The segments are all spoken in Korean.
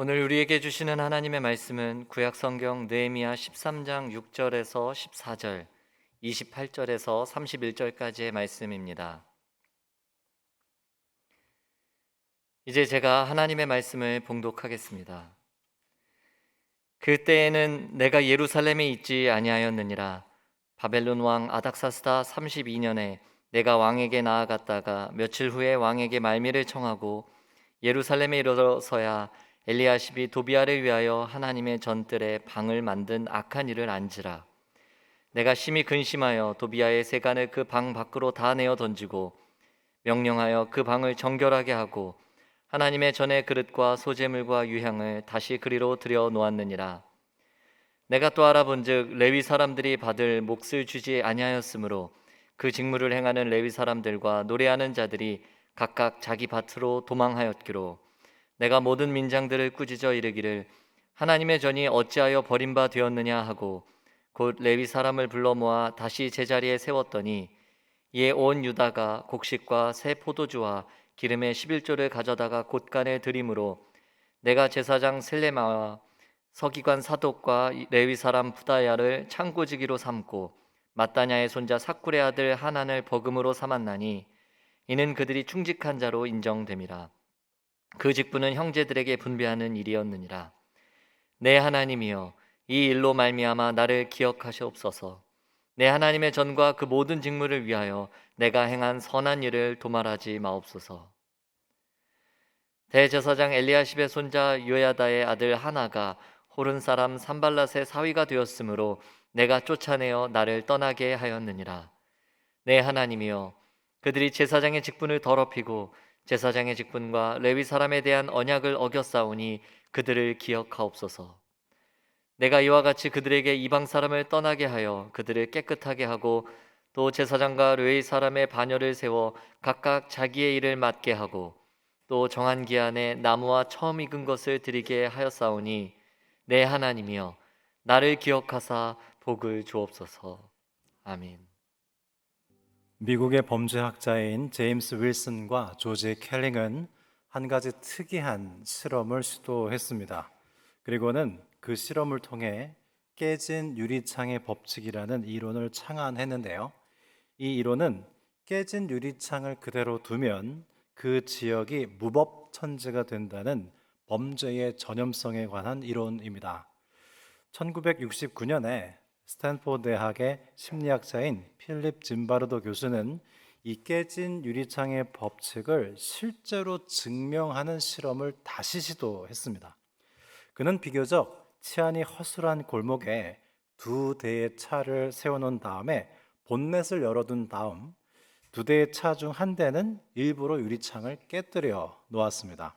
오늘 우리에게 주시는 하나님의 말씀은 구약 성경 느헤미야 13장 6절에서 14절, 28절에서 31절까지의 말씀입니다. 이제 제가 하나님의 말씀을 봉독하겠습니다. 그때에는 내가 예루살렘에 있지 아니하였느니라. 바벨론 왕 아닥사스다 32년에 내가 왕에게 나아갔다가 며칠 후에 왕에게 말미를 청하고 예루살렘에 이르러서야 엘리야십이 도비아를 위하여 하나님의 전뜰에 방을 만든 악한 일을 안지라. 내가 심히 근심하여 도비아의 세간을 그 방 밖으로 다 내어 던지고 명령하여 그 방을 정결하게 하고 하나님의 전의 그릇과 소제물과 유향을 다시 그리로 들여 놓았느니라. 내가 또 알아본즉 레위 사람들이 받을 몫을 주지 아니하였으므로 그 직무를 행하는 레위 사람들과 노래하는 자들이 각각 자기 밭으로 도망하였기로 내가 모든 민장들을 꾸짖어 이르기를 하나님의 전이 어찌하여 버림바 되었느냐 하고 곧 레위 사람을 불러 모아 다시 제자리에 세웠더니 이에 온 유다가 곡식과 새 포도주와 기름의 11조를 가져다가 곳간에 드림으로 내가 제사장 셀레마와 서기관 사독과 레위 사람 부다야를 창고지기로 삼고 mat단야의 손자 삭굴의 아들 하난을 버금으로 삼았나니 이는 그들이 충직한 자로 인정됨이라. 그 직분은 형제들에게 분배하는 일이었느니라. 내 하나님이여, 이 일로 말미암아 나를 기억하시옵소서. 내 하나님의 전과 그 모든 직무를 위하여 내가 행한 선한 일을 도말하지 마옵소서. 대제사장 엘리야십의 손자 요야다의 아들 하나가 호른 사람 산발랏의 사위가 되었으므로 내가 쫓아내어 나를 떠나게 하였느니라. 내 하나님이여, 그들이 제사장의 직분을 더럽히고 제사장의 직분과 레위 사람에 대한 언약을 어겼사오니 그들을 기억하옵소서. 내가 이와 같이 그들에게 이방 사람을 떠나게 하여 그들을 깨끗하게 하고 또 제사장과 레위 사람의 반열을 세워 각각 자기의 일을 맡게 하고 또 정한 기한에 나무와 처음 익은 것을 드리게 하였사오니 내 하나님이여, 나를 기억하사 복을 주옵소서. 아멘. 미국의 범죄학자인 제임스 윌슨과 조지 켈링은 한 가지 특이한 실험을 시도했습니다. 그리고는 그 실험을 통해 깨진 유리창의 법칙이라는 이론을 창안했는데요. 이 이론은 깨진 유리창을 그대로 두면 그 지역이 무법천지가 된다는 범죄의 전염성에 관한 이론입니다. 1969년에 스탠포드 대학의 심리학자인 필립 짐바르도 교수는 이 깨진 유리창의 법칙을 실제로 증명하는 실험을 다시 시도했습니다. 그는 비교적 치안이 허술한 골목에 두 대의 차를 세워놓은 다음에 본넷을 열어둔 다음 두 대의 차 중 한 대는 일부러 유리창을 깨뜨려 놓았습니다.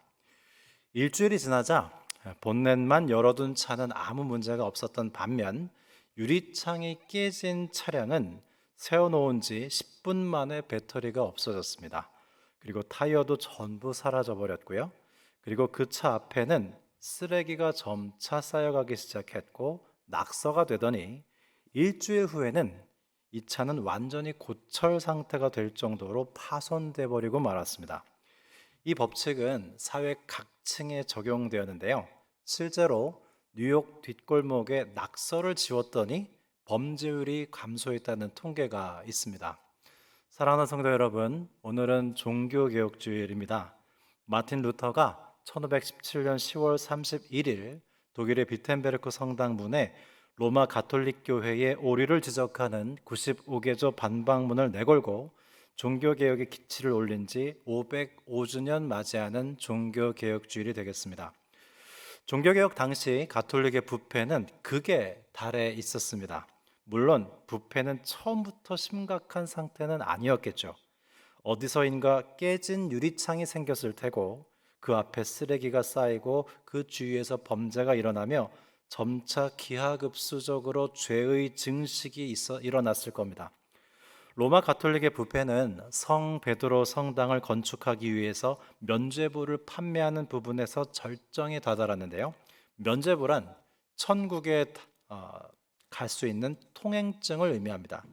일주일이 지나자 본넷만 열어둔 차는 아무 문제가 없었던 반면 유리창이 깨진 차량은 세워놓은 지 10분 만에 배터리가 없어졌습니다. 그리고 타이어도 전부 사라져 버렸고요. 그리고 그 차 앞에는 쓰레기가 점차 쌓여가기 시작했고 낙서가 되더니 일주일 후에는 이 차는 완전히 고철 상태가 될 정도로 파손돼 버리고 말았습니다. 이 법칙은 사회 각층에 적용되었는데요. 실제로 뉴욕 뒷골목에 낙서를 지웠더니 범죄율이 감소했다는 통계가 있습니다. 사랑하는 성도 여러분, 오늘은 종교개혁주일입니다. 마틴 루터가 1517년 10월 31일 독일의 비텐베르크 성당문에 로마 가톨릭 교회의 오류를 지적하는 95개조 반박문을 내걸고 종교개혁의 기치를 올린 지 505주년 맞이하는 종교개혁주일이 되겠습니다. 종교개혁 당시 가톨릭의 부패는 극에 달해 있었습니다. 물론 부패는 처음부터 심각한 상태는 아니었겠죠. 어디서인가 깨진 유리창이 생겼을 테고 그 앞에 쓰레기가 쌓이고 그 주위에서 범죄가 일어나며 점차 기하급수적으로 죄의 증식이 일어났을 겁니다. 로마 가톨릭의 부패는 성 베드로 성당을 건축하기 위해서 면죄부를 판매하는 부분에서 절정에 다다랐는데요. 면죄부란 천국에 갈 수 있는 통행증을 의미합니다.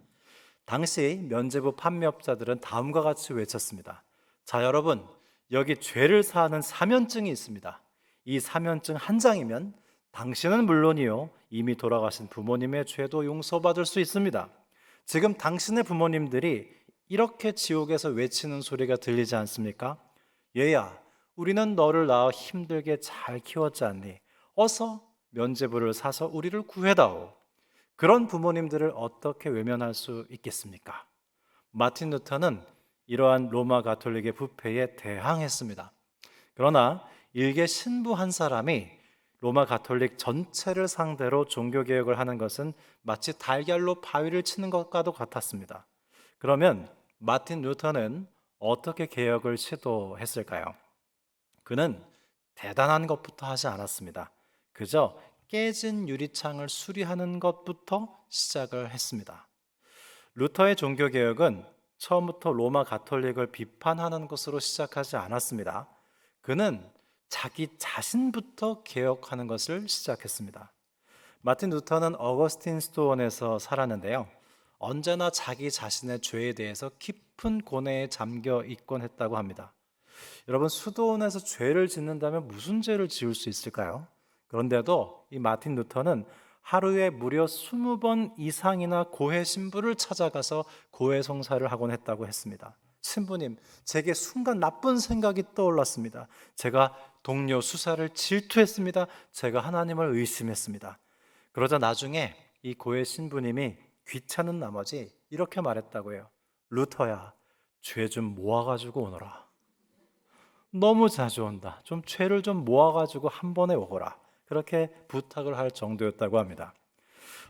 당시 면죄부 판매업자들은 다음과 같이 외쳤습니다. 자, 여러분, 여기 죄를 사하는 사면증이 있습니다. 이 사면증 한 장이면 당신은 물론이요, 이미 돌아가신 부모님의 죄도 용서받을 수 있습니다. 지금 당신의 부모님들이 이렇게 지옥에서 외치는 소리가 들리지 않습니까? 얘야, 우리는 너를 낳아 힘들게 잘 키웠지 않니? 어서 면죄부를 사서 우리를 구해다오. 그런 부모님들을 어떻게 외면할 수 있겠습니까? 마틴 루터는 이러한 로마 가톨릭의 부패에 대항했습니다. 그러나 일개 신부 한 사람이 로마 가톨릭 전체를 상대로 종교개혁을 하는 것은 마치 달걀로 바위를 치는 것과도 같았습니다. 그러면 마틴 루터는 어떻게 개혁을 시도했을까요? 그는 대단한 것부터 하지 않았습니다. 그저 깨진 유리창을 수리하는 것부터 시작을 했습니다. 루터의 종교개혁은 처음부터 로마 가톨릭을 비판하는 것으로 시작하지 않았습니다. 그는 자기 자신부터 개혁하는 것을 시작했습니다. 마틴 루터는 어거스틴 스토원에서 살았는데요. 언제나 자기 자신의 죄에 대해서 깊은 고뇌에 잠겨 있곤 했다고 합니다. 여러분, 수도원에서 죄를 짓는다면 무슨 죄를 지을 수 있을까요? 그런데도 이 마틴 루터는 하루에 무려 20번 이상이나 고해 신부를 찾아가서 고해 성사를 하곤 했다고 했습니다. 신부님, 제게 순간 나쁜 생각이 떠올랐습니다. 제가 동료 수사를 질투했습니다. 제가 하나님을 의심했습니다. 그러자 나중에 이 고해 신부님이 귀찮은 나머지 이렇게 말했다고 해요. 루터야, 죄 좀 모아가지고 오너라. 너무 자주 온다. 좀 죄를 좀 모아가지고 한 번에 오거라. 그렇게 부탁을 할 정도였다고 합니다.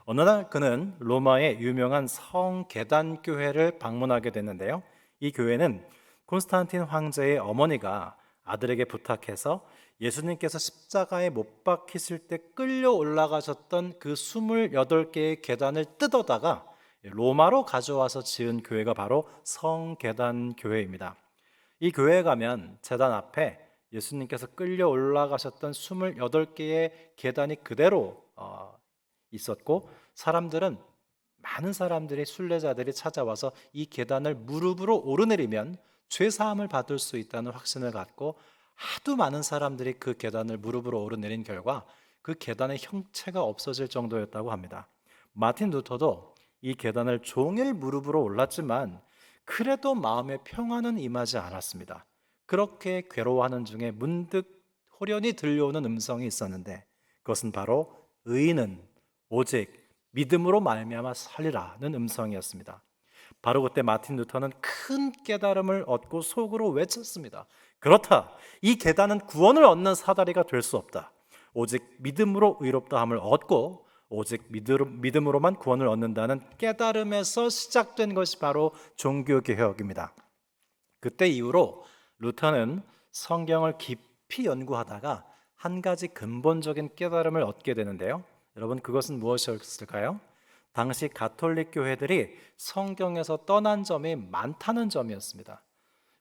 어느 날 그는 로마의 유명한 성계단 교회를 방문하게 됐는데요. 이 교회는 콘스탄틴 황제의 어머니가 아들에게 부탁해서 예수님께서 십자가에 못 박히실 때 끌려 올라가셨던 그 28개의 계단을 뜯어다가 로마로 가져와서 지은 교회가 바로 성계단 교회입니다. 이 교회에 가면 제단 앞에 예수님께서 끌려 올라가셨던 28개의 계단이 그대로 있었고, 많은 사람들이, 순례자들이 찾아와서 이 계단을 무릎으로 오르내리면 죄사함을 받을 수 있다는 확신을 갖고 하도 많은 사람들이 그 계단을 무릎으로 오르내린 결과 그 계단의 형체가 없어질 정도였다고 합니다. 마틴 루터도 이 계단을 종일 무릎으로 올랐지만 그래도 마음의 평안은 임하지 않았습니다. 그렇게 괴로워하는 중에 문득 호련히 들려오는 음성이 있었는데, 그것은 바로 의인은 오직 믿음으로 말미암아 살리라는 음성이었습니다. 바로 그때 마틴 루터는 큰 깨달음을 얻고 속으로 외쳤습니다. 그렇다. 이 계단은 구원을 얻는 사다리가 될 수 없다. 오직 믿음으로 의롭다함을 얻고 오직 믿음으로만 구원을 얻는다는 깨달음에서 시작된 것이 바로 종교개혁입니다. 그때 이후로 루터는 성경을 깊이 연구하다가 한 가지 근본적인 깨달음을 얻게 되는데요. 여러분, 그것은 무엇이었을까요? 당시 가톨릭 교회들이 성경에서 떠난 점이 많다는 점이었습니다.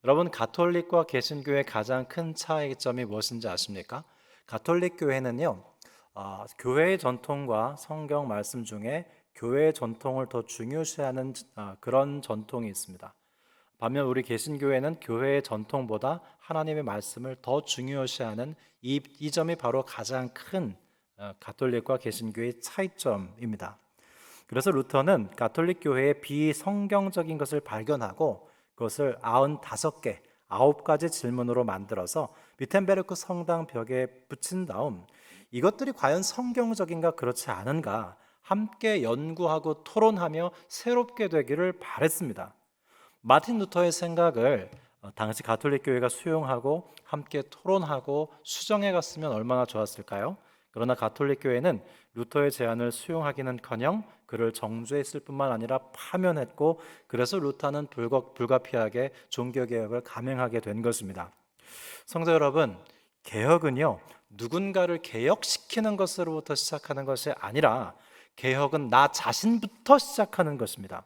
여러분, 가톨릭과 개신교의 가장 큰 차이점이 무엇인지 아십니까? 가톨릭 교회는요, 교회의 전통과 성경 말씀 중에 교회의 전통을 더 중요시하는 그런 전통이 있습니다. 반면 우리 개신교회는 교회의 전통보다 하나님의 말씀을 더 중요시하는 이 점이 바로 가장 큰 가톨릭과 개신교의 차이점입니다. 그래서 루터는 가톨릭 교회의 비성경적인 것을 발견하고 그것을 95개, 9가지 질문으로 만들어서 비텐베르크 성당 벽에 붙인 다음 이것들이 과연 성경적인가 그렇지 않은가 함께 연구하고 토론하며 새롭게 되기를 바랬습니다. 마틴 루터의 생각을 당시 가톨릭 교회가 수용하고 함께 토론하고 수정해 갔으면 얼마나 좋았을까요? 그러나 가톨릭 교회는 루터의 제안을 수용하기는커녕 그를 정죄했을 뿐만 아니라 파면했고, 그래서 루터는 불가피하게 종교개혁을 감행하게 된 것입니다. 성도 여러분, 개혁은요, 누군가를 개혁시키는 것으로부터 시작하는 것이 아니라 개혁은 나 자신부터 시작하는 것입니다.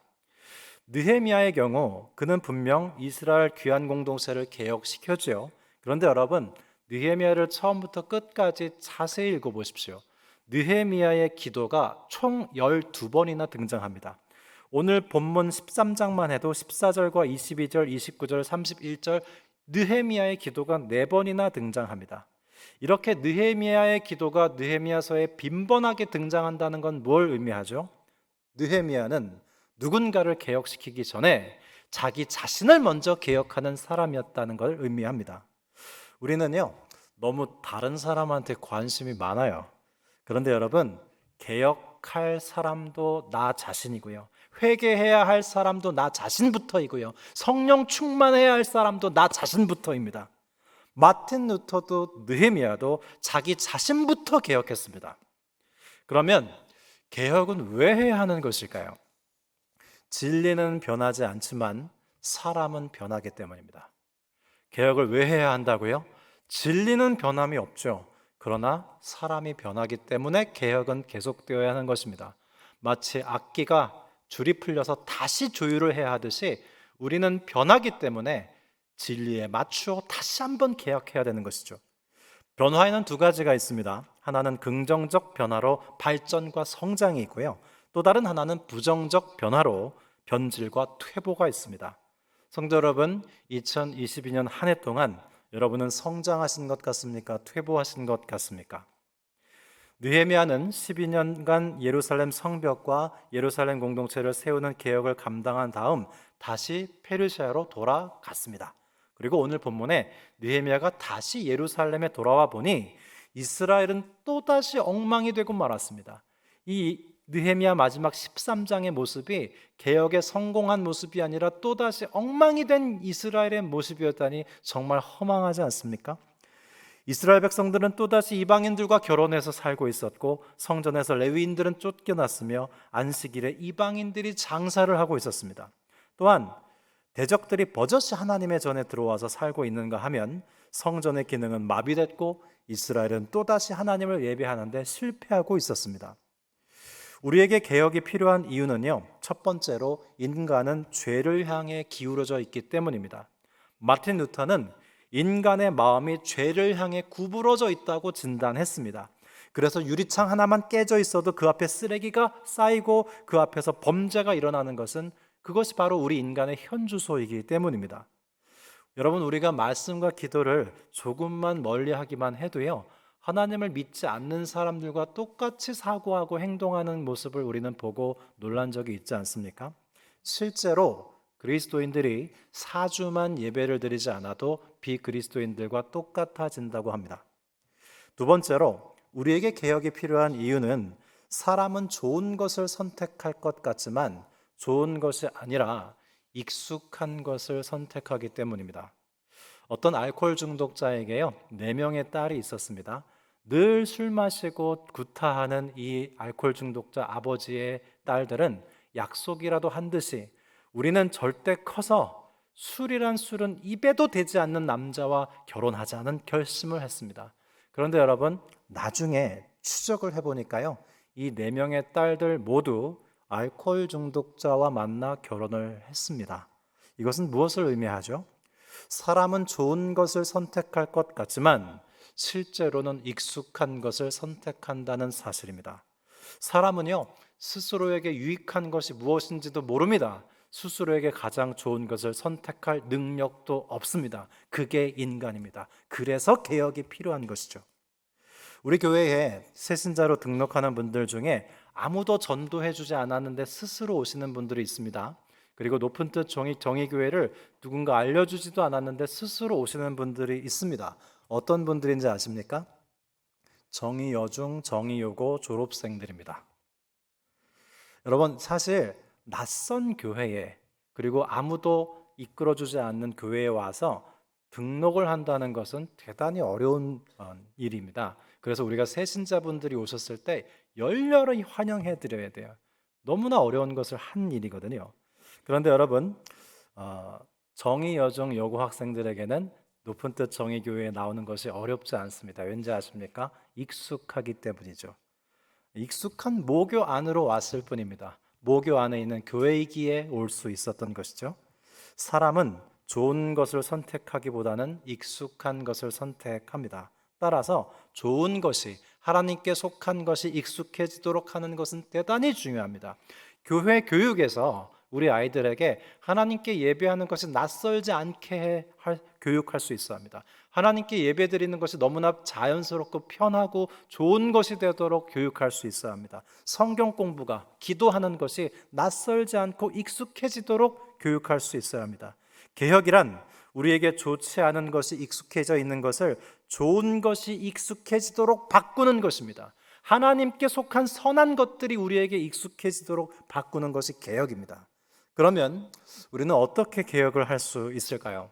느헤미야의 경우 그는 분명 이스라엘 귀한 공동체를 개혁시켰죠. 그런데 여러분, 느헤미야를 처음부터 끝까지 자세히 읽어보십시오. 느헤미야의 기도가 총 12번이나 등장합니다. 오늘 본문 13장만 해도 14절과 22절, 29절, 31절 느헤미야의 기도가 4번이나 등장합니다. 이렇게 느헤미야의 기도가 느헤미야서에 빈번하게 등장한다는 건 뭘 의미하죠? 느헤미야는 누군가를 개혁시키기 전에 자기 자신을 먼저 개혁하는 사람이었다는 걸 의미합니다. 우리는요, 너무 다른 사람한테 관심이 많아요. 그런데 여러분, 개혁할 사람도 나 자신이고요. 회개해야 할 사람도 나 자신부터이고요. 성령 충만해야 할 사람도 나 자신부터입니다. 마틴 루터도 느헤미야도 자기 자신부터 개혁했습니다. 그러면 개혁은 왜 해야 하는 것일까요? 진리는 변하지 않지만 사람은 변하기 때문입니다. 개혁을 왜 해야 한다고요? 진리는 변함이 없죠. 그러나 사람이 변하기 때문에 개혁은 계속되어야 하는 것입니다. 마치 악기가 줄이 풀려서 다시 조율을 해야 하듯이 우리는 변하기 때문에 진리에 맞추어 다시 한번 개혁해야 되는 것이죠. 변화에는 두 가지가 있습니다. 하나는 긍정적 변화로 발전과 성장이 있고요. 또 다른 하나는 부정적 변화로 변질과 퇴보가 있습니다. 성도 여러분, 2022년 한 해 동안 여러분은 성장하신 것 같습니까? 퇴보하신 것 같습니까? 느헤미야는 12년간 예루살렘 성벽과 예루살렘 공동체를 세우는 개혁을 감당한 다음 다시 페르시아로 돌아갔습니다. 그리고 오늘 본문에 느헤미야가 다시 예루살렘에 돌아와 보니 이스라엘은 또다시 엉망이 되고 말았습니다. 이 느헤미야 마지막 13장의 모습이 개혁에 성공한 모습이 아니라 또다시 엉망이 된 이스라엘의 모습이었다니 정말 허망하지 않습니까? 이스라엘 백성들은 또다시 이방인들과 결혼해서 살고 있었고 성전에서 레위인들은 쫓겨났으며 안식일에 이방인들이 장사를 하고 있었습니다. 또한 대적들이 버젓이 하나님의 전에 들어와서 살고 있는가 하면 성전의 기능은 마비됐고 이스라엘은 또다시 하나님을 예배하는데 실패하고 있었습니다. 우리에게 개혁이 필요한 이유는요, 첫 번째로 인간은 죄를 향해 기울어져 있기 때문입니다. 마틴 루터는 인간의 마음이 죄를 향해 구부러져 있다고 진단했습니다. 그래서 유리창 하나만 깨져 있어도 그 앞에 쓰레기가 쌓이고 그 앞에서 범죄가 일어나는 것은 그것이 바로 우리 인간의 현주소이기 때문입니다. 여러분, 우리가 말씀과 기도를 조금만 멀리하기만 해도요, 하나님을 믿지 않는 사람들과 똑같이 사고하고 행동하는 모습을 우리는 보고 놀란 적이 있지 않습니까? 실제로 그리스도인들이 4주만 예배를 드리지 않아도 비그리스도인들과 똑같아진다고 합니다. 두 번째로 우리에게 개혁이 필요한 이유는 사람은 좋은 것을 선택할 것 같지만 좋은 것이 아니라 익숙한 것을 선택하기 때문입니다. 어떤 알코올 중독자에게요, 4명의 딸이 있었습니다. 늘 술 마시고 구타하는 이 알코올 중독자 아버지의 딸들은 약속이라도 한 듯이 우리는 절대 커서 술이란 술은 입에도 대지 않는 남자와 결혼하자는 결심을 했습니다. 그런데 여러분, 나중에 추적을 해보니까요, 이 4명의 딸들 모두 알코올 중독자와 만나 결혼을 했습니다. 이것은 무엇을 의미하죠? 사람은 좋은 것을 선택할 것 같지만 실제로는 익숙한 것을 선택한다는 사실입니다. 사람은요, 스스로에게 유익한 것이 무엇인지도 모릅니다. 스스로에게 가장 좋은 것을 선택할 능력도 없습니다. 그게 인간입니다. 그래서 개혁이 필요한 것이죠. 우리 교회에 새신자로 등록하는 분들 중에 아무도 전도해주지 않았는데 스스로 오시는 분들이 있습니다. 그리고 높은 뜻 정의교회를 누군가 알려주지도 않았는데 스스로 오시는 분들이 있습니다. 어떤 분들인지 아십니까? 정의여중, 정의여고 졸업생들입니다. 여러분, 사실 낯선 교회에, 그리고 아무도 이끌어주지 않는 교회에 와서 등록을 한다는 것은 대단히 어려운 일입니다. 그래서 우리가 새신자분들이 오셨을 때 열렬히 환영해 드려야 돼요. 너무나 어려운 것을 한 일이거든요. 그런데 여러분, 정의여중 여고 학생들에게는 높은 뜻 정의교회에 나오는 것이 어렵지 않습니다. 왠지 아십니까? 익숙하기 때문이죠. 익숙한 모교 안으로 왔을 뿐입니다. 모교 안에 있는 교회이기에 올 수 있었던 것이죠. 사람은 좋은 것을 선택하기보다는 익숙한 것을 선택합니다. 따라서 좋은 것이, 하나님께 속한 것이 익숙해지도록 하는 것은 대단히 중요합니다. 교회 교육에서 우리 아이들에게 하나님께 예배하는 것이 낯설지 않게 교육할 수 있어야 합니다. 하나님께 예배드리는 것이 너무나 자연스럽고 편하고 좋은 것이 되도록 교육할 수 있어야 합니다. 성경 공부가, 기도하는 것이 낯설지 않고 익숙해지도록 교육할 수 있어야 합니다. 개혁이란 우리에게 좋지 않은 것이 익숙해져 있는 것을 좋은 것이 익숙해지도록 바꾸는 것입니다. 하나님께 속한 선한 것들이 우리에게 익숙해지도록 바꾸는 것이 개혁입니다. 그러면 우리는 어떻게 개혁을 할 수 있을까요?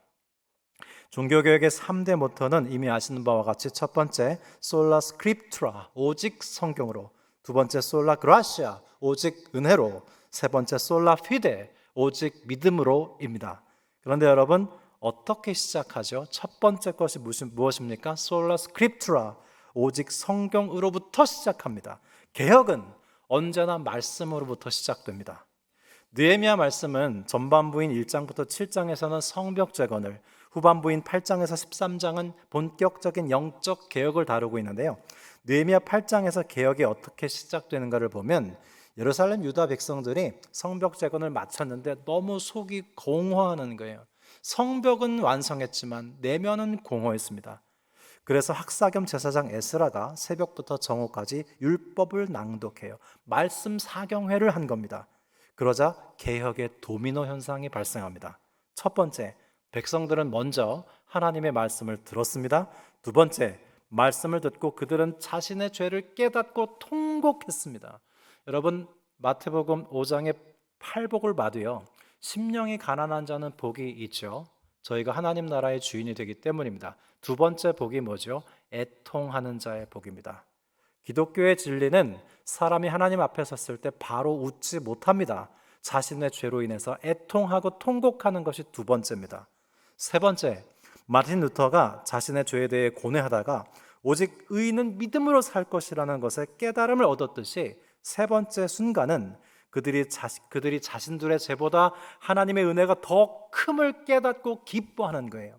종교개혁의 3대 모토는 이미 아시는 바와 같이 첫 번째 솔라 스크립투라, 오직 성경으로, 두 번째 솔라 그라시아, 오직 은혜로, 세 번째 솔라 피데, 오직 믿음으로입니다. 그런데 여러분, 어떻게 시작하죠? 첫 번째 것이 무엇입니까? 솔라 스크립투라, 오직 성경으로부터 시작합니다. 개혁은 언제나 말씀으로부터 시작됩니다. 느헤미야 말씀은 전반부인 1장부터 7장에서는 성벽 재건을, 후반부인 8장에서 13장은 본격적인 영적 개혁을 다루고 있는데요. 느헤미야 8장에서 개혁이 어떻게 시작되는가를 보면 예루살렘 유다 백성들이 성벽 재건을 마쳤는데 너무 속이 공허하는 거예요. 성벽은 완성했지만 내면은 공허했습니다. 그래서 학사 겸 제사장 에스라가 새벽부터 정오까지 율법을 낭독해요. 말씀 사경회를 한 겁니다. 그러자 개혁의 도미노 현상이 발생합니다. 첫 번째, 백성들은 먼저 하나님의 말씀을 들었습니다. 두 번째, 말씀을 듣고 그들은 자신의 죄를 깨닫고 통곡했습니다. 여러분, 마태복음 5장의 팔복을 봐도요, 심령이 가난한 자는 복이 있죠. 저희가 하나님 나라의 주인이 되기 때문입니다. 두 번째 복이 뭐죠? 애통하는 자의 복입니다. 기독교의 진리는 사람이 하나님 앞에 섰을 때 바로 웃지 못합니다. 자신의 죄로 인해서 애통하고 통곡하는 것이 두 번째입니다. 세 번째, 마틴 루터가 자신의 죄에 대해 고뇌하다가 오직 의인은 믿음으로 살 것이라는 것에 깨달음을 얻었듯이 세 번째 순간은 그들이 자신들의 죄보다 하나님의 은혜가 더 큼을 깨닫고 기뻐하는 거예요.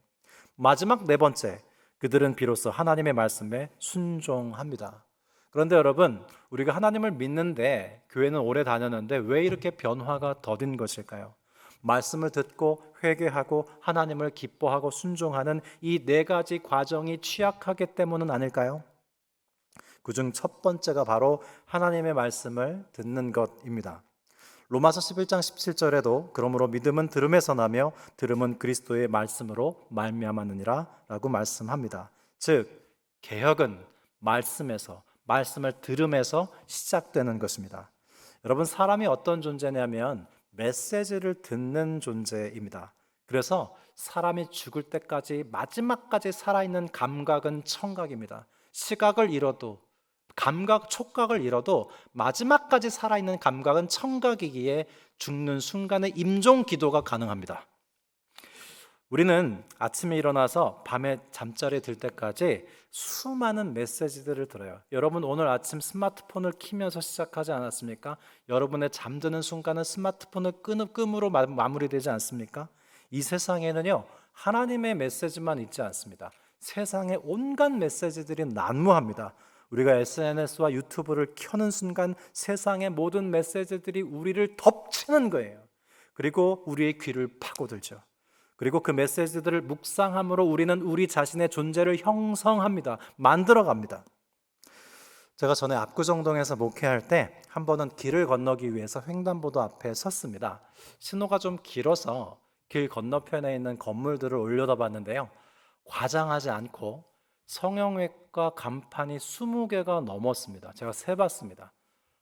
마지막 네 번째, 그들은 비로소 하나님의 말씀에 순종합니다. 그런데 여러분, 우리가 하나님을 믿는데, 교회는 오래 다녔는데 왜 이렇게 변화가 더딘 것일까요? 말씀을 듣고 회개하고 하나님을 기뻐하고 순종하는 이 네 가지 과정이 취약하기 때문은 아닐까요? 그중 첫 번째가 바로 하나님의 말씀을 듣는 것입니다. 로마서 11장 17절에도 그러므로 믿음은 들음에서 나며 들음은 그리스도의 말씀으로 말미암았느니라 라고 말씀합니다. 즉 개혁은 말씀에서, 말씀을 들음에서 시작되는 것입니다. 여러분, 사람이 어떤 존재냐면 메시지를 듣는 존재입니다. 그래서 사람이 죽을 때까지 마지막까지 살아있는 감각은 청각입니다. 시각을 잃어도, 촉각을 잃어도 마지막까지 살아있는 감각은 청각이기에 죽는 순간에 임종 기도가 가능합니다. 우리는 아침에 일어나서 밤에 잠자리에 들 때까지 수많은 메시지들을 들어요. 여러분, 오늘 아침 스마트폰을 키면서 시작하지 않았습니까? 여러분의 잠드는 순간은 스마트폰을 끔으로 마무리되지 않습니까? 이 세상에는요, 하나님의 메시지만 있지 않습니다. 세상에 온갖 메시지들이 난무합니다. 우리가 SNS와 유튜브를 켜는 순간 세상의 모든 메시지들이 우리를 덮치는 거예요. 그리고 우리의 귀를 파고들죠. 그리고 그 메시지들을 묵상함으로 우리는 우리 자신의 존재를 형성합니다. 만들어갑니다. 제가 전에 압구정동에서 목회할 때 한 번은 길을 건너기 위해서 횡단보도 앞에 섰습니다. 신호가 좀 길어서 길 건너편에 있는 건물들을 올려다봤는데요, 과장하지 않고 성형외과 간판이 20개가 넘었습니다. 제가 세봤습니다.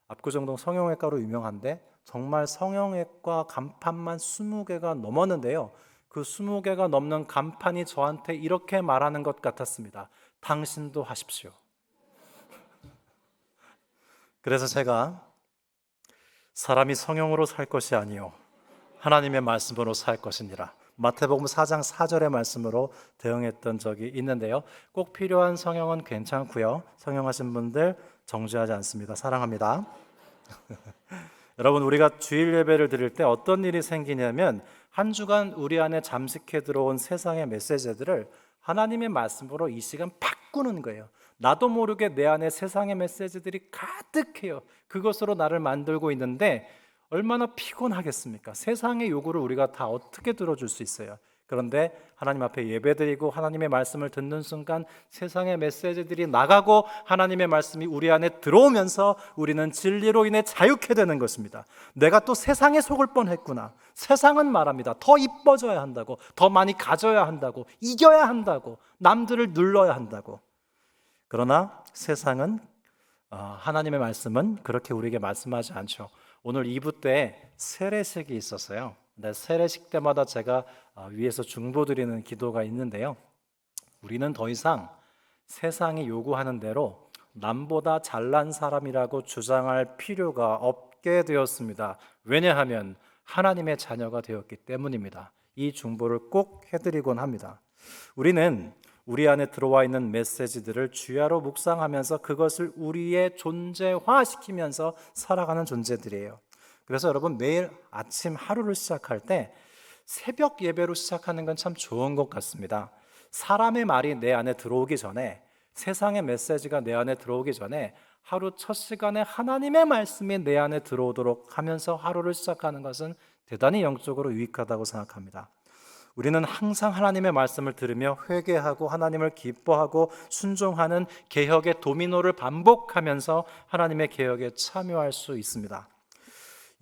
압구정동 성형외과로 유명한데 정말 성형외과 간판만 20개가 넘었는데요, 그 20개가 넘는 간판이 저한테 이렇게 말하는 것 같았습니다. 당신도 하십시오. 그래서 제가 사람이 성형으로 살 것이 아니요 하나님의 말씀으로 살 것이니라, 마태복음 4장 4절의 말씀으로 대응했던 적이 있는데요, 꼭 필요한 성형은 괜찮고요, 성형하신 분들 정죄하지 않습니다. 사랑합니다. 여러분, 우리가 주일 예배를 드릴 때 어떤 일이 생기냐면 한 주간 우리 안에 잠식해 들어온 세상의 메시지들을 하나님의 말씀으로 이 시간 바꾸는 거예요. 나도 모르게 내 안에 세상의 메시지들이 가득해요. 그것으로 나를 만들고 있는데 얼마나 피곤하겠습니까? 세상의 요구를 우리가 다 어떻게 들어줄 수 있어요? 그런데 하나님 앞에 예배드리고 하나님의 말씀을 듣는 순간 세상의 메시지들이 나가고 하나님의 말씀이 우리 안에 들어오면서 우리는 진리로 인해 자유케 되는 것입니다. 내가 또 세상에 속을 뻔했구나. 세상은 말합니다. 더 이뻐져야 한다고, 더 많이 가져야 한다고, 이겨야 한다고, 남들을 눌러야 한다고. 그러나 세상은 하나님의 말씀은 그렇게 우리에게 말씀하지 않죠. 오늘 2부 때 세례식이 있었어요. 근데 세례식 때마다 제가 위에서 중보드리는 기도가 있는데요. 우리는 더 이상 세상이 요구하는 대로 남보다 잘난 사람이라고 주장할 필요가 없게 되었습니다. 왜냐하면 하나님의 자녀가 되었기 때문입니다. 이 중보를 꼭 해드리곤 합니다. 우리는 우리 안에 들어와 있는 메시지들을 주야로 묵상하면서 그것을 우리의 존재화시키면서 살아가는 존재들이에요. 그래서 여러분 매일 아침 하루를 시작할 때 새벽 예배로 시작하는 건 참 좋은 것 같습니다. 사람의 말이 내 안에 들어오기 전에, 세상의 메시지가 내 안에 들어오기 전에 하루 첫 시간에 하나님의 말씀이 내 안에 들어오도록 하면서 하루를 시작하는 것은 대단히 영적으로 유익하다고 생각합니다. 우리는 항상 하나님의 말씀을 들으며 회개하고 하나님을 기뻐하고 순종하는 개혁의 도미노를 반복하면서 하나님의 개혁에 참여할 수 있습니다.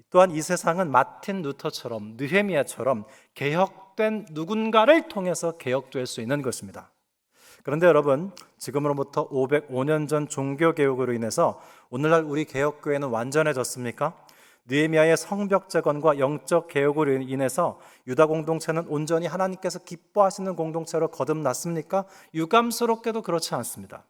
또한 이 세상은 마틴 루터처럼 느헤미야처럼 개혁된 누군가를 통해서 개혁될 수 있는 것입니다. 그런데 여러분, 지금으로부터 505년 전 종교개혁으로 인해서 오늘날 우리 개혁교회는 완전해졌습니까? 느헤미야의 성벽 재건과 영적 개혁으로 인해서 유다 공동체는 온전히 하나님께서 기뻐하시는 공동체로 거듭났습니까? 유감스럽게도 그렇지 않습니다.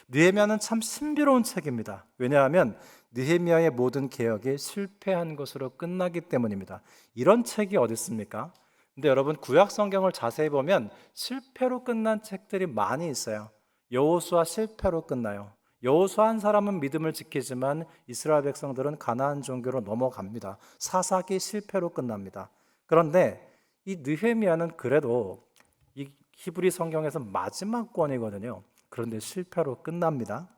느헤미야는 참 신비로운 책입니다. 왜냐하면 느헤미야의 모든 개혁이 실패한 것으로 끝나기 때문입니다. 이런 책이 어디 있습니까? 근데 여러분 구약 성경을 자세히 보면 실패로 끝난 책들이 많이 있어요. 여호수아 실패로 끝나요. 여호수아 한 사람은 믿음을 지키지만 이스라엘 백성들은 가나안 종교로 넘어갑니다. 사사기 실패로 끝납니다. 그런데 이 느헤미야는 그래도 이 히브리 성경에서 마지막 권이거든요. 그런데 실패로 끝납니다.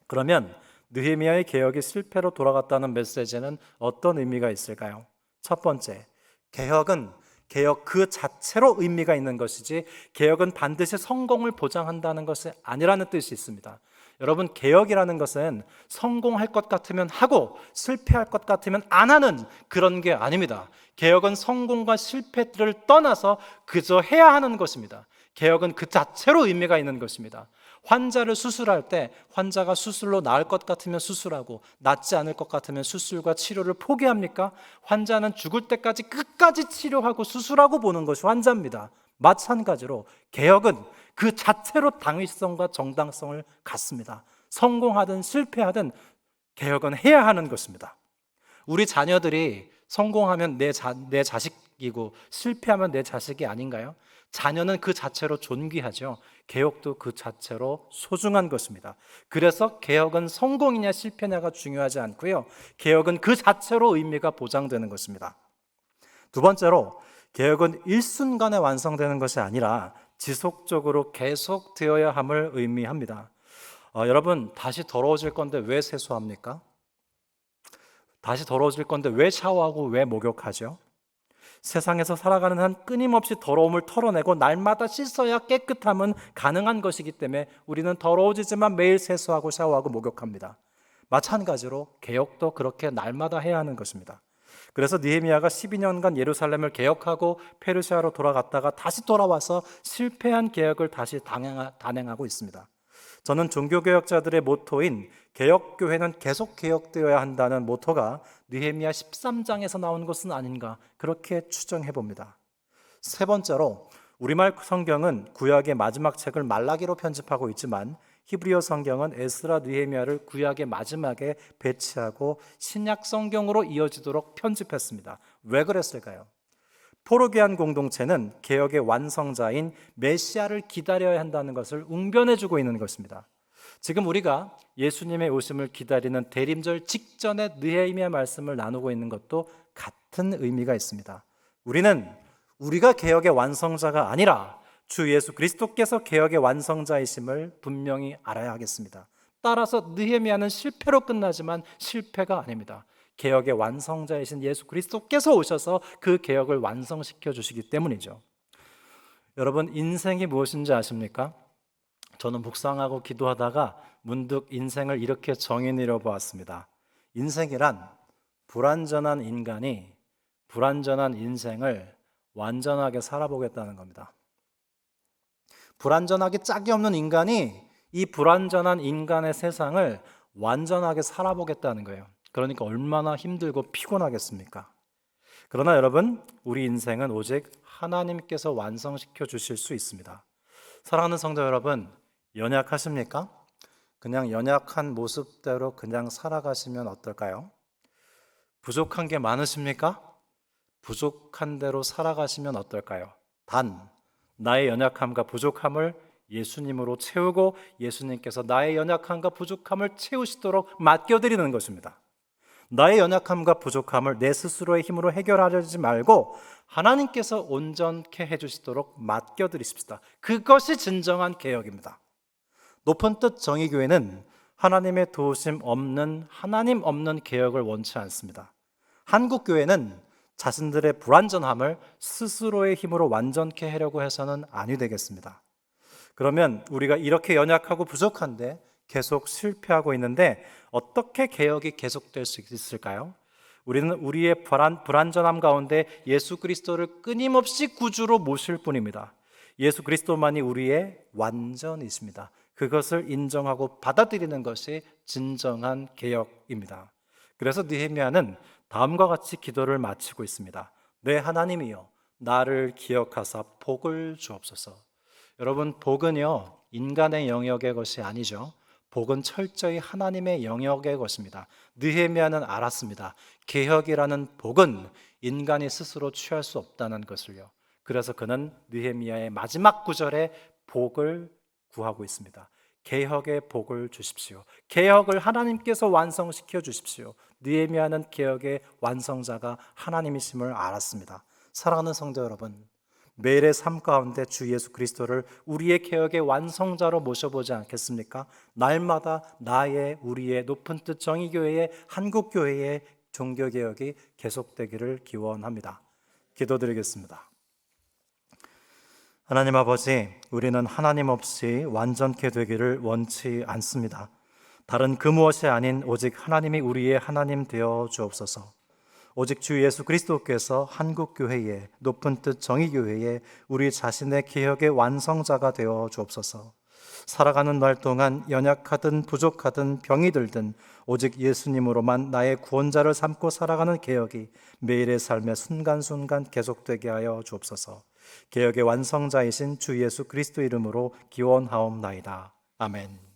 그러면 느헤미야의 개혁이 실패로 돌아갔다는 메시지는 어떤 의미가 있을까요? 첫 번째, 개혁은 개혁 그 자체로 의미가 있는 것이지 개혁은 반드시 성공을 보장한다는 것이 아니라는 뜻이 있습니다. 여러분, 개혁이라는 것은 성공할 것 같으면 하고 실패할 것 같으면 안 하는 그런 게 아닙니다. 개혁은 성공과 실패를 떠나서 그저 해야 하는 것입니다. 개혁은 그 자체로 의미가 있는 것입니다. 환자를 수술할 때 환자가 수술로 나을 것 같으면 수술하고 낫지 않을 것 같으면 수술과 치료를 포기합니까? 환자는 죽을 때까지 끝까지 치료하고 수술하고 보는 것이 환자입니다. 마찬가지로 개혁은 그 자체로 당위성과 정당성을 갖습니다. 성공하든 실패하든 개혁은 해야 하는 것입니다. 우리 자녀들이 성공하면 내 자식이고 실패하면 내 자식이 아닌가요? 자녀는 그 자체로 존귀하죠. 개혁도 그 자체로 소중한 것입니다. 그래서 개혁은 성공이냐 실패냐가 중요하지 않고요. 개혁은 그 자체로 의미가 보장되는 것입니다. 두 번째로 개혁은 일순간에 완성되는 것이 아니라 지속적으로 계속되어야 함을 의미합니다. 여러분, 다시 더러워질 건데 왜 세수합니까? 다시 더러워질 건데 왜 샤워하고 왜 목욕하죠? 세상에서 살아가는 한 끊임없이 더러움을 털어내고 날마다 씻어야 깨끗함은 가능한 것이기 때문에 우리는 더러워지지만 매일 세수하고 샤워하고 목욕합니다. 마찬가지로 개혁도 그렇게 날마다 해야 하는 것입니다. 그래서 느헤미야가 12년간 예루살렘을 개혁하고 페르시아로 돌아갔다가 다시 돌아와서 실패한 개혁을 다시 단행하고 있습니다. 저는 종교개혁자들의 모토인 개혁교회는 계속 개혁되어야 한다는 모토가 느헤미야 13장에서 나온 것은 아닌가 그렇게 추정해 봅니다. 세 번째로 우리말 성경은 구약의 마지막 책을 말라기로 편집하고 있지만 히브리어 성경은 에스라 느헤미야를 구약의 마지막에 배치하고 신약 성경으로 이어지도록 편집했습니다. 왜 그랬을까요? 포로기한 공동체는 개혁의 완성자인 메시아를 기다려야 한다는 것을 웅변해주고 있는 것입니다. 지금 우리가 예수님의 오심을 기다리는 대림절 직전에 느헤미야 말씀을 나누고 있는 것도 같은 의미가 있습니다. 우리가 개혁의 완성자가 아니라 주 예수 그리스도께서 개혁의 완성자이심을 분명히 알아야 하겠습니다. 따라서 느헤미야는 실패로 끝나지만 실패가 아닙니다. 개혁의 완성자이신 예수 그리스도께서 오셔서 그 개혁을 완성시켜 주시기 때문이죠. 여러분, 인생이 무엇인지 아십니까? 저는 묵상하고 기도하다가 문득 인생을 이렇게 정의 내려보았습니다. 인생이란 불완전한 인간이 불완전한 인생을 완전하게 살아보겠다는 겁니다. 불완전하게 짝이 없는 인간이 이 불완전한 인간의 세상을 완전하게 살아보겠다는 거예요. 그러니까 얼마나 힘들고 피곤하겠습니까? 그러나 여러분, 우리 인생은 오직 하나님께서 완성시켜 주실 수 있습니다. 사랑하는 성도 여러분, 연약하십니까? 그냥 연약한 모습대로 그냥 살아가시면 어떨까요? 부족한 게 많으십니까? 부족한 대로 살아가시면 어떨까요? 단, 나의 연약함과 부족함을 예수님으로 채우고 예수님께서 나의 연약함과 부족함을 채우시도록 맡겨드리는 것입니다. 나의 연약함과 부족함을 내 스스로의 힘으로 해결하려지 말고 하나님께서 온전케 해주시도록 맡겨드리십시다. 그것이 진정한 개혁입니다. 높은 뜻 정의교회는 하나님의 도우심 없는, 하나님 없는 개혁을 원치 않습니다. 한국교회는 자신들의 불완전함을 스스로의 힘으로 완전케 하려고 해서는 아니 되겠습니다. 그러면 우리가 이렇게 연약하고 부족한데 계속 실패하고 있는데 어떻게 개혁이 계속될 수 있을까요? 우리는 우리의 불완전함 가운데 예수 그리스도를 끊임없이 구주로 모실 뿐입니다. 예수 그리스도만이 우리의 완전이십니다. 그것을 인정하고 받아들이는 것이 진정한 개혁입니다. 그래서 느헤미야는 다음과 같이 기도를 마치고 있습니다. 내 하나님이여, 나를 기억하사 복을 주옵소서. 여러분, 복은요, 인간의 영역의 것이 아니죠. 복은 철저히 하나님의 영역의 것입니다. 느헤미야는 알았습니다. 개혁이라는 복은 인간이 스스로 취할 수 없다는 것을요. 그래서 그는 느헤미야의 마지막 구절에 복을 구하고 있습니다. 개혁의 복을 주십시오. 개혁을 하나님께서 완성시켜 주십시오. 느헤미야는 개혁의 완성자가 하나님이심을 알았습니다. 사랑하는 성도 여러분, 매일의 삶 가운데 주 예수 그리스도를 우리의 개혁의 완성자로 모셔보지 않겠습니까? 날마다 나의, 우리의 높은 뜻 정의교회의, 한국교회의 종교개혁이 계속되기를 기원합니다. 기도드리겠습니다. 하나님 아버지, 우리는 하나님 없이 완전케 되기를 원치 않습니다. 다른 그 무엇이 아닌 오직 하나님이 우리의 하나님 되어 주옵소서. 오직 주 예수 그리스도께서 한국교회의, 높은 뜻 정의교회의 우리 자신의 개혁의 완성자가 되어 주옵소서. 살아가는 날 동안 연약하든 부족하든 병이 들든 오직 예수님으로만 나의 구원자를 삼고 살아가는 개혁이 매일의 삶의 순간순간 계속되게 하여 주옵소서. 개혁의 완성자이신 주 예수 그리스도 이름으로 기원하옵나이다. 아멘.